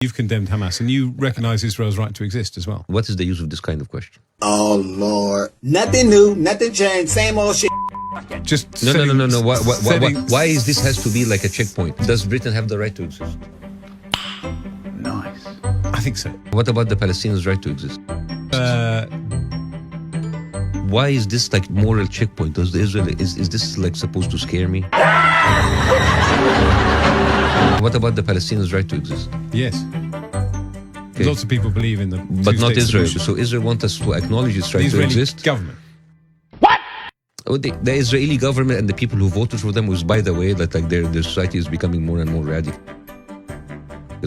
You've condemned Hamas, and you recognise Israel's right to exist as well. What is the use of this kind of question? Oh, Lord. Nothing new, nothing changed, same old shit. Just No. setting- Why is this has to be like a checkpoint? Does Britain have the right to exist? Nice. I think so. What about the Palestinians' right to exist? Why is this like moral checkpoint? Does Israel is this like supposed to scare me? What about the Palestinians' right to exist? Yes. Okay. Lots of people believe in the But not two-state Israel. solution. So Israel wants us to acknowledge its The right to Israeli exist. government. Oh, the Israeli government and the people who voted for them was, by the way, that like their society is becoming more and more radical.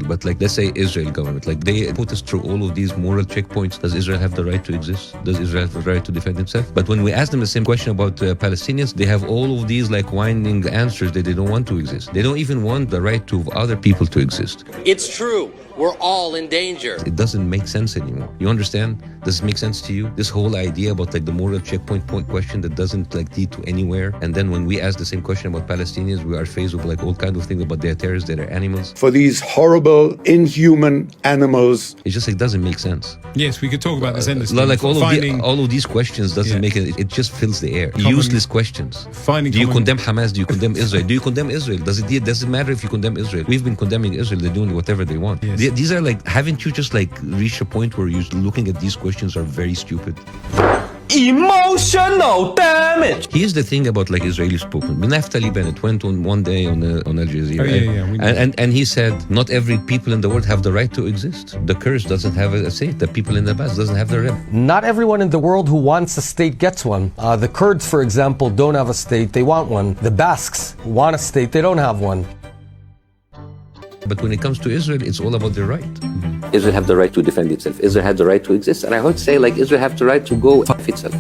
But like, let's say Israel government, like they put us through all of these moral checkpoints. Does Israel have the right to exist? Does Israel have the right to defend itself? But when we ask them the same question about Palestinians, they have all of these like whining answers that they don't want to exist. They don't even want the right to other people to exist. It's true. We're all in danger. It doesn't make sense anymore. You understand? Does it make sense to you? This whole idea about like the moral checkpoint question that doesn't like lead to anywhere. And then when we ask the same question about Palestinians, we are faced with like all kinds of things about they're terrorists, they're animals. For these horrible, inhuman animals. It just like doesn't make sense. Yes, we could talk about this endlessly. Like all of these questions doesn't make it. It just fills the air. Useless questions. Do you condemn Hamas? Do you condemn Israel? Do you condemn Israel? Does it matter if you condemn Israel? We've been condemning Israel. They're doing whatever they want. Yes. These are like, haven't you just like reached a point where you're looking at these questions are very stupid? Emotional damage. Here's the thing about like Israeli spoken. Naftali Bennett went on one day on Al Jazeera, and he said, not every people in the world have the right to exist. The Kurds doesn't have a say. The people in the past doesn't have the right. Not everyone in the world who wants a state gets one. The Kurds, for example, don't have a state. They want one. The Basques want a state. They don't have one. But when it comes to Israel, it's all about their right. Israel have the right to defend itself. Israel had the right to exist. And I would say, like, Israel have the right to go f itself.